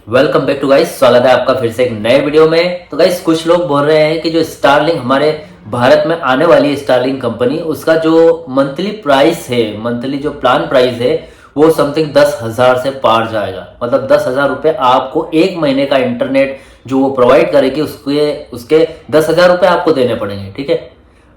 Welcome back to guys. स्वागत है आपका फिर से एक नए वीडियो में। तो गाइस कुछ लोग बोल रहे हैं कि जो स्टारलिंक हमारे भारत में आने वाली है स्टारलिंक कंपनी, उसका जो मंथली प्राइस है, मंथली जो प्लान प्राइस है वो समथिंग 10,000 से पार जाएगा। मतलब 10,000 रुपये आपको एक महीने का इंटरनेट जो वो प्रोवाइड करेगी उसके उसके 10,000 रुपये आपको देने पड़ेंगे। ठीक है,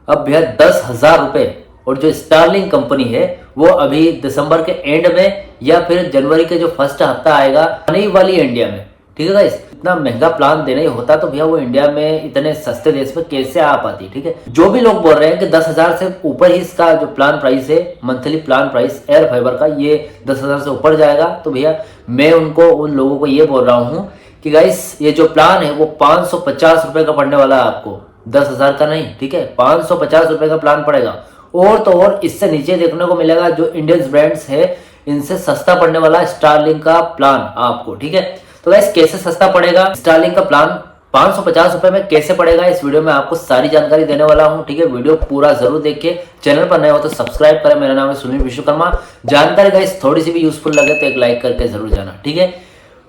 अब भैया 10,000 रुपये, और जो स्टारलिंक कंपनी है वो अभी दिसंबर के एंड में या फिर जनवरी के जो फर्स्ट हफ्ता आएगा आने ही वाली है इंडिया में। ठीक है गाइस, इतना महंगा प्लान देना ही होता तो भैया वो इंडिया में इतने सस्ते देश में कैसे आ पाती। ठीक है, जो भी लोग बोल रहे हैं कि 10,000 से ऊपर ही इसका जो प्लान प्राइस है, monthly plan price air fibre का, ये 10,000 से ऊपर जाएगा, तो भैया मैं उन लोगों को ये बोल रहा हूँ कि गाइस ये जो प्लान है वो 550 रुपए का पड़ने वाला है आपको, 10,000 का नहीं। ठीक है, 550 रुपए का प्लान पड़ेगा। और तो और इससे नीचे देखने को मिलेगा जो इंडियन ब्रांड्स है इनसे सस्ता पड़ने वाला है स्टारलिंक का प्लान आपको। ठीक है, तो गाइस कैसे सस्ता पड़ेगा स्टारलिंक का प्लान 550 रुपए में कैसे पड़ेगा, इस वीडियो में आपको सारी जानकारी देने वाला हूं। ठीक है, वीडियो पूरा जरूर देखिए। चैनल पर नए हो तो सब्सक्राइब करें। मेरा नाम है सुनील विश्वकर्मा। जानकारी गाइस थोड़ी सी भी यूजफुल लगे तो एक लाइक करके जरूर जाना। ठीक है,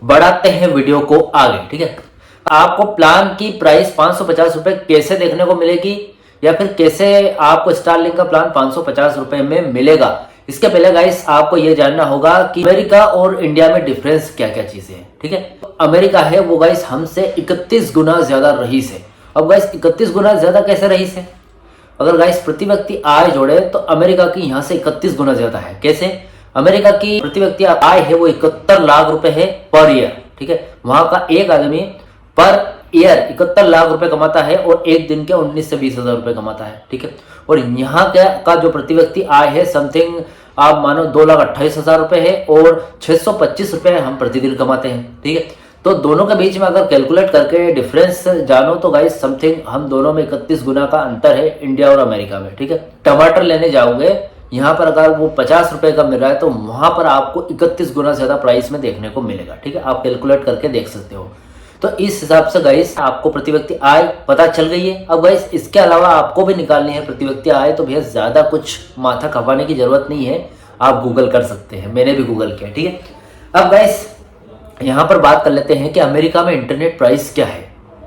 बढ़ाते हैं वीडियो को आगे। ठीक है, आपको प्लान की प्राइस 550 रुपए कैसे देखने को मिलेगी या फिर कैसे आपको स्टारलिंक का प्लान 550 रुपए में मिलेगा, इसके पहले गाइस आपको यह जानना होगा कि अमेरिका और इंडिया में डिफरेंस क्या क्या चीजें हैं। ठीक है, अमेरिका है वो गाइस हमसे 31 गुना ज्यादा रईस है। अब गाइस 31 गुना ज्यादा कैसे रईस है? अगर गाइस प्रति व्यक्ति आय जोड़े तो अमेरिका की यहाँ से 31 गुना ज्यादा है। कैसे? अमेरिका की प्रति व्यक्ति आय है वो 71 लाख रुपए है पर ईयर। ठीक है, वहां का एक आदमी पर ईयर 71 लाख रुपए कमाता है और एक दिन के 19 से 20 हजार रुपए कमाता है। ठीक है, और यहाँ का जो प्रति व्यक्ति आय है समथिंग आप मानो 2,28,000 रुपए है और 625 रुपए हम प्रतिदिन कमाते हैं। ठीक है, तो दोनों के बीच में अगर कैलकुलेट करके डिफरेंस जानो तो गाइस समथिंग हम दोनों में 31 गुना का अंतर है इंडिया और अमेरिका में। ठीक है, टमाटर लेने जाओगे यहाँ पर अगर वो 50 रुपए का मिल रहा है तो वहां पर आपको 31 गुना ज्यादा प्राइस में देखने को मिलेगा। ठीक है, आप कैलकुलेट करके देख सकते हो। तो इस हिसाब से गाइस आपको प्रति व्यक्ति आय पता चल गई है। अब गाइस इसके अलावा आपको भी निकालनी है प्रति व्यक्ति आय, तो भैया ज्यादा कुछ माथा खपाने की जरूरत नहीं है, आप गूगल कर सकते हैं। मैंने भी गूगल किया। ठीक है, अब गाइस यहाँ पर बात कर लेते हैं कि अमेरिका में इंटरनेट प्राइस क्या है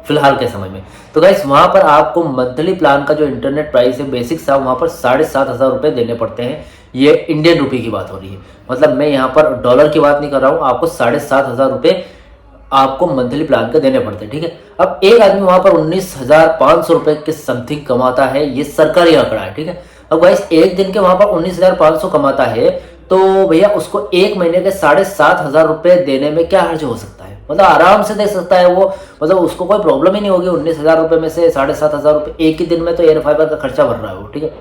फिलहाल के समय में। तो गाइस वहां पर आपको मंथली प्लान का जो इंटरनेट प्राइस है बेसिक सा वहां पर 7,500 रुपए देने पड़ते हैं। ये इंडियन रुपी की बात हो रही है, मतलब मैं यहाँ पर डॉलर की बात नहीं कर रहा हूँ। आपको 7,500 रुपए आपको मंथली प्लान के देने पड़ते हैं। ठीक है, अब एक आदमी वहां पर 19,500 रुपए के समथिंग कमाता है, ये सरकारी आंकड़ा है। ठीक है, अब गाइस एक दिन के वहां पर 19,500 कमाता है तो भैया उसको एक महीने के 7,500 रुपए देने में क्या हर्ज हो सकता है? मतलब आराम से दे सकता है वो, मतलब उसको कोई प्रॉब्लम ही नहीं होगी। 19,000 रुपए में से 7,500 रुपए एक ही दिन में तो एयर फाइबर का खर्चा भर रहा है वो। ठीक है,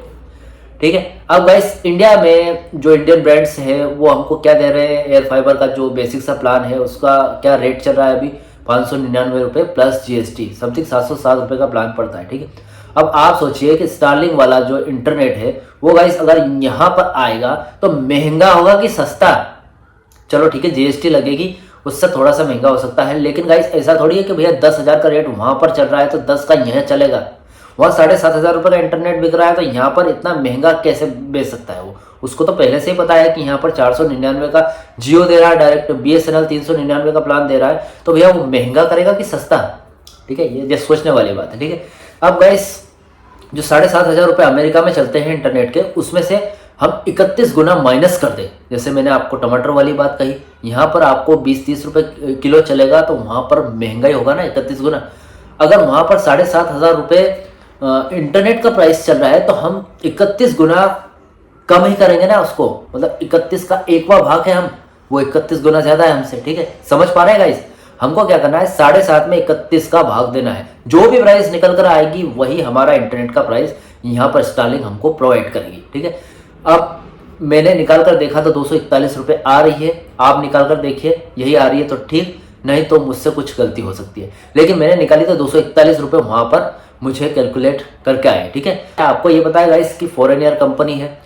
ठीक है, अब गाइस इंडिया में जो इंडियन ब्रांड्स है वो हमको क्या दे रहे हैं? एयर फाइबर का जो बेसिक सा प्लान है उसका क्या रेट चल रहा है अभी? 599 रुपए प्लस जीएसटी, समथिंग 707 रुपए का प्लान पड़ता है। ठीक है, अब आप सोचिए कि स्टारलिंक वाला जो इंटरनेट है वो गाइस अगर यहाँ पर आएगा तो महंगा होगा कि सस्ता? चलो ठीक है, जीएसटी लगेगी, उससे थोड़ा सा महंगा हो सकता है, लेकिन गाइस ऐसा थोड़ी है कि भैया 10,000 का रेट वहां पर चल रहा है तो 10 का यह चलेगा। वहाँ 7,500 रुपए का इंटरनेट बिक रहा है तो यहाँ पर इतना महंगा कैसे बेच सकता है वो? उसको तो पहले से ही पता है कि यहाँ पर 499 का जियो दे रहा है डायरेक्ट, बीएसएनएल 399 का प्लान दे रहा है, तो भैया वो महंगा करेगा कि सस्ता? ठीक है, ये सोचने वाली बात है। ठीक है, अब गाइस जो 7,500 रुपए अमेरिका में चलते हैं इंटरनेट के, उसमें से हम 31 गुना माइनस कर दें, जैसे मैंने आपको टमाटर वाली बात कही, यहाँ पर आपको 20-30 रुपए किलो चलेगा तो वहां पर महंगाई होगा ना 31 गुना। अगर वहां पर 7,500 रुपए इंटरनेट का प्राइस चल रहा है तो हम 31 गुना कम ही करेंगे ना उसको, मतलब 31 का 1वां भाग है हम, वो 31 गुना ज्यादा है हमसे। ठीक है, समझ पा रहे हैं गाइस? हमको क्या करना है, 7.5 में 31 का भाग देना है, जो भी प्राइस निकल कर आएगी वही हमारा इंटरनेट का प्राइस यहाँ पर स्टारलिंक हमको प्रोवाइड करेगी। ठीक है, अब मैंने निकाल कर देखा तो 241 रुपए आ रही है, आप निकाल कर देखिए यही आ रही है तो ठीक, नहीं तो मुझसे कुछ गलती हो सकती है, लेकिन मैंने निकाली तो 241 रुपए वहां पर मुझे कैलकुलेट करके आए। ठीक है, आपको ये बताया गाइस कि फॉरेन ईयर कंपनी है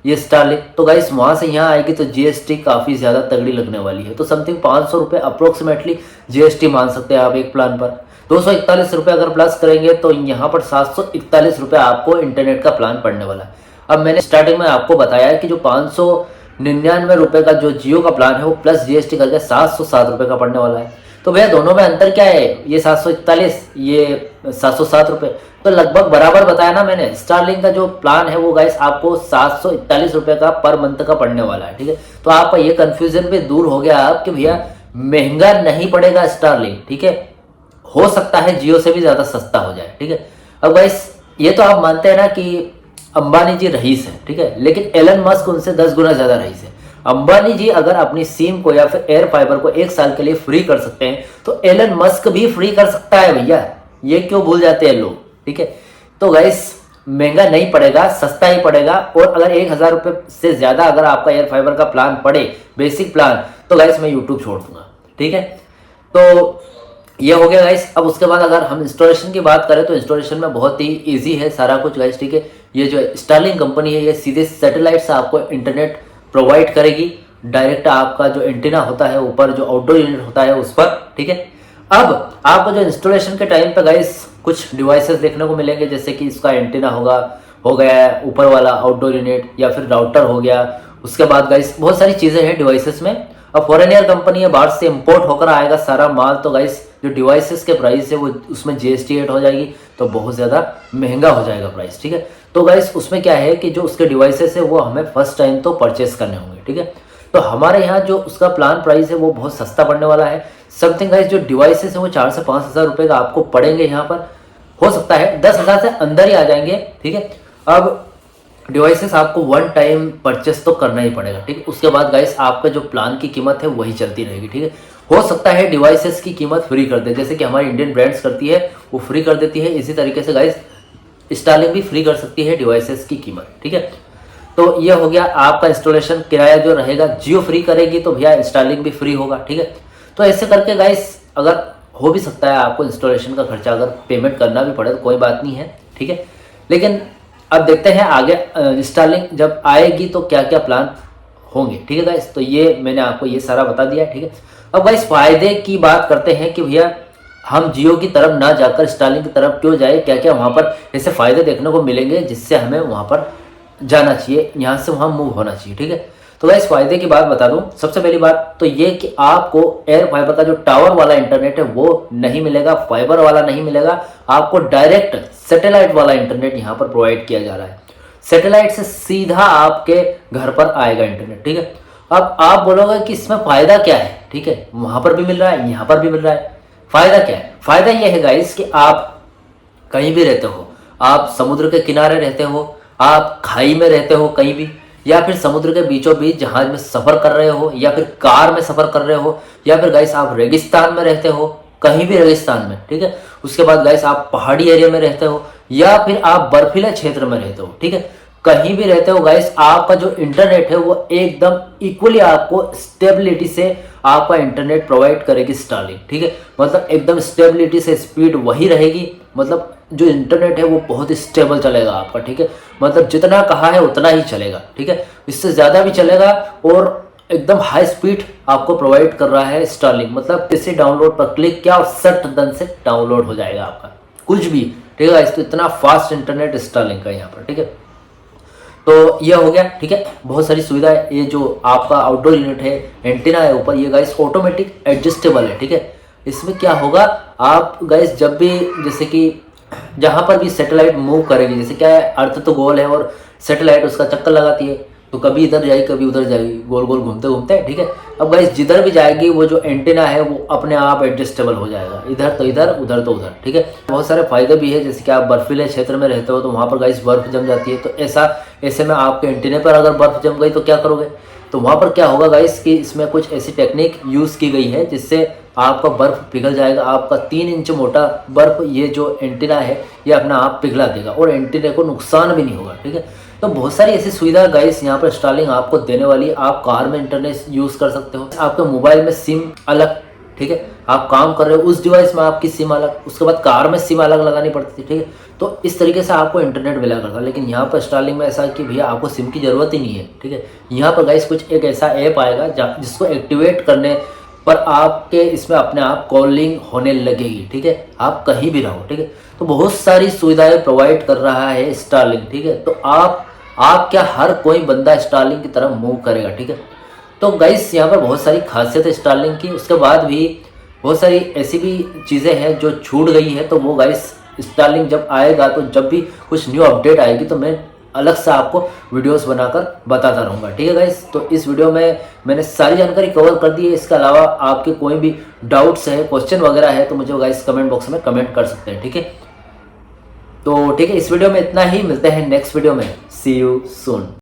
ये स्टारलिंक, तो गाइस वहां से यहाँ आएगी तो जीएसटी काफी ज्यादा तगड़ी लगने वाली है, तो समथिंग 500 रुपए अप्रोक्सीमेटली जीएसटी मान सकते हैं आप एक प्लान पर। 241 रुपए अगर प्लस करेंगे तो यहाँ पर 741 रुपए आपको इंटरनेट का प्लान पड़ने वाला है। अब मैंने स्टार्टिंग में आपको बताया कि जो 599 रुपए का जो जियो का प्लान है वो प्लस जीएसटी करके 707 रुपए का पड़ने वाला है। तो भैया दोनों में अंतर क्या है, ये 741, ये 707 रुपये, तो लगभग बराबर बताया ना मैंने। स्टारलिंक का जो प्लान है वो गाइस आपको 741 रुपये का पर मंथ का पड़ने वाला है, ठीक है। तो आपका ये कंफ्यूजन भी दूर हो गया आप कि भैया महंगा नहीं पड़ेगा स्टारलिंक, ठीक है। हो सकता है जियो से भी ज़्यादा सस्ता हो जाए, ठीक है। अब गाइस ये तो आप मानते हैं ना कि अंबानी जी रईस है, ठीक है, लेकिन एलन मस्क उनसे 10 गुना ज़्यादा रईस है। अंबानी जी अगर अपनी सिम को या फिर एयर फाइबर को 1 साल के लिए फ्री कर सकते हैं तो एलन मस्क भी फ्री कर सकता है भैया, ये क्यों भूल जाते हैं लोग, ठीक है। तो गाइस महंगा नहीं पड़ेगा, सस्ता ही पड़ेगा। और अगर 1000 रुपये से ज़्यादा अगर आपका एयर फाइबर का प्लान पड़े, बेसिक प्लान, तो गाइस मैं यूट्यूब छोड़ दूंगा, ठीक है। तो ये हो गया गाइस। अब उसके बाद अगर हम इंस्टॉलेशन की बात करें तो इंस्टॉलेशन में बहुत ही इजी है सारा कुछ गाइस, ठीक है। ये जो स्टारलिंक कंपनी है ये सीधे सैटेलाइट से आपको इंटरनेट प्रोवाइड करेगी, डायरेक्ट आपका जो एंटीना होता है ऊपर, जो आउटडोर यूनिट होता है उस पर, ठीक है। अब आपको जो इंस्टॉलेशन के टाइम पे गाइस कुछ डिवाइसेस देखने को मिलेंगे, जैसे कि इसका एंटीना हो गया है ऊपर वाला आउटडोर यूनिट, या फिर राउटर हो गया। उसके बाद गाइस बहुत सारी चीज़ें हैं डिवाइसेस में। अब फॉरेनियर कंपनी है, बाहर से इंपोर्ट होकर आएगा सारा माल, तो गाइस जो डिवाइसेस के प्राइस है वो उसमें जीएसटी ऐड हो जाएगी, तो बहुत ज़्यादा महंगा हो जाएगा प्राइस, ठीक है। तो गाइस उसमें क्या है कि जो उसके डिवाइसेस है वो हमें फर्स्ट टाइम तो परचेस करने होंगे, ठीक है। तो हमारे यहाँ जो उसका प्लान प्राइस है वो बहुत सस्ता पड़ने वाला है। समथिंग गाइस जो डिवाइसेस है वो 4 से 5 हज़ार रुपये का आपको पड़ेंगे यहाँ पर, हो सकता है 10,000 से अंदर ही आ जाएंगे, ठीक है। अब डिवाइसेस आपको वन टाइम परचेस तो करना ही पड़ेगा, ठीक है। उसके बाद गाइस आपका जो प्लान की कीमत है वही चलती रहेगी, ठीक है। हो सकता है डिवाइसेस की कीमत फ्री कर दे, जैसे कि हमारी इंडियन ब्रांड्स करती है वो फ्री कर देती है, इसी तरीके से गाइस स्टारलिंक भी फ्री कर सकती है डिवाइसेस की कीमत, ठीक है। तो ये हो गया आपका इंस्टॉलेशन किराया जो रहेगा, जियो फ्री करेगी तो भैया स्टारलिंक भी फ्री होगा, ठीक है। तो ऐसे करके गाइस अगर हो भी सकता है आपको इंस्टॉलेशन का खर्चा अगर पेमेंट करना भी पड़े तो कोई बात नहीं है, ठीक है। लेकिन अब देखते हैं आगे स्टारलिंक जब आएगी तो क्या क्या प्लान होंगे, ठीक है गाइस। तो ये मैंने आपको ये सारा बता दिया, ठीक है। अब गाइस फायदे की बात करते हैं कि भैया हम जियो की तरफ ना जाकर स्टारलिंक की तरफ क्यों जाए, क्या क्या वहाँ पर ऐसे फायदे देखने को मिलेंगे जिससे हमें वहाँ पर जाना चाहिए, यहाँ से वहाँ मूव होना चाहिए, ठीक है। तो गाइस फायदे की बात बता दूं। सबसे पहली बात तो ये कि आपको एयर फाइबर का जो टावर वाला इंटरनेट है वो नहीं मिलेगा, फाइबर वाला नहीं मिलेगा, आपको डायरेक्ट सैटेलाइट वाला इंटरनेट यहाँ पर प्रोवाइड किया जा रहा है। सैटेलाइट से सीधा आपके घर पर आएगा इंटरनेट, ठीक है। अब आप बोलोगे कि इसमें फायदा क्या है, ठीक है, वहां पर भी मिल रहा है यहाँ पर भी मिल रहा है, फायदा क्या है? फायदा यह है गाइस कि आप कहीं भी रहते हो, आप समुद्र के किनारे रहते हो, आप खाई में रहते हो कहीं भी, या फिर समुद्र के बीचों बीच जहाज में सफर कर रहे हो, या फिर कार में सफर कर रहे हो, या फिर गाइस आप रेगिस्तान में रहते हो, कहीं भी रेगिस्तान में, ठीक है। उसके बाद गाइस आप पहाड़ी एरिया में रहते हो, या फिर आप बर्फीले क्षेत्र में रहते हो, ठीक है, कहीं भी रहते हो गाइस, आपका जो इंटरनेट है वो एकदम इक्वली आपको स्टेबिलिटी से आपका इंटरनेट प्रोवाइड करेगी स्टारलिंक, ठीक है। मतलब एकदम स्टेबिलिटी से स्पीड वही रहेगी, मतलब जो इंटरनेट है वो बहुत ही स्टेबल चलेगा आपका, ठीक है। मतलब जितना कहा है उतना ही चलेगा, ठीक है, इससे ज़्यादा भी चलेगा, और एकदम हाई स्पीड आपको प्रोवाइड कर रहा है स्टारलिंक। मतलब किसी डाउनलोड पर क्लिक किया और सट दन से डाउनलोड हो जाएगा आपका कुछ भी, ठीक है। इसको इतना फास्ट इंटरनेट स्टारलिंक का यहाँ पर, ठीक है। तो ये हो गया, ठीक है, बहुत सारी सुविधा है। ये जो आपका आउटडोर यूनिट है, एंटीना है ऊपर, ये गाइस ऑटोमेटिक एडजस्टेबल है, ठीक है। इसमें क्या होगा, आप गाइस जब भी जैसे कि जहां पर भी सैटेलाइट मूव करेगी, जैसे क्या है, अर्थ तो गोल है और सैटेलाइट उसका चक्कर लगाती है, तो कभी इधर जाएगी कभी उधर जाएगी, गोल गोल घूमते घूमते, ठीक है। अब गाइस जिधर भी जाएगी वो जो एंटीना है वो अपने आप एडजस्टेबल हो जाएगा, इधर तो इधर, उधर तो उधर, ठीक है। बहुत सारे फायदे भी है, जैसे कि आप बर्फीले क्षेत्र में रहते हो तो वहाँ पर गाइस बर्फ जम जाती है, तो ऐसे में आपके एंटीने पर अगर बर्फ जम गई तो क्या करोगे, तो वहाँ पर क्या होगा गाइस कि इसमें कुछ ऐसी टेक्निक यूज़ की गई है जिससे आपका बर्फ पिघल जाएगा। आपका 3 इंच मोटा बर्फ ये जो एंटीना है ये अपना आप पिघला देगा और एंटीने को नुकसान भी नहीं होगा, ठीक है। तो बहुत सारी ऐसी सुविधा गाइस यहाँ पर स्टारलिंक आपको देने वाली है। आप कार में इंटरनेट यूज़ कर सकते हो, आपके मोबाइल में सिम अलग, ठीक है, आप काम कर रहे हो उस डिवाइस में आपकी सिम अलग, उसके बाद कार में सिम अलग लगानी पड़ती थी, ठीक है। तो इस तरीके से आपको इंटरनेट मिला करता, लेकिन यहाँ पर स्टारलिंक में ऐसा है कि भैया आपको सिम की ज़रूरत ही नहीं है, ठीक है। यहाँ पर गाइस कुछ एक ऐसा ऐप आएगा जिसको एक्टिवेट करने पर आपके इसमें अपने आप कॉलिंग होने लगेगी, ठीक है, आप कहीं भी रहो, ठीक है। तो बहुत सारी सुविधाएं प्रोवाइड कर रहा है स्टारलिंक, ठीक है। तो आप क्या हर कोई बंदा स्टारलिंक की तरफ मूव करेगा, ठीक है। तो गाइस यहाँ पर बहुत सारी खासियत है स्टारलिंक की। उसके बाद भी बहुत सारी ऐसी भी चीज़ें हैं जो छूट गई है, तो वो गाइस स्टारलिंक जब आएगा तो जब भी कुछ न्यू अपडेट आएगी तो मैं अलग से आपको वीडियोस बनाकर बताता रहूँगा। ठीक है गाइस, तो इस वीडियो में मैंने सारी जानकारी कवर कर दी है। इसके अलावा आपके कोई भी डाउट्स है, क्वेश्चन वगैरह है तो मुझे गाइस कमेंट बॉक्स में कमेंट कर सकते हैं। ठीक है, तो ठीक है, इस वीडियो में इतना ही। मिलते हैं नेक्स्ट वीडियो में। सी यू सून।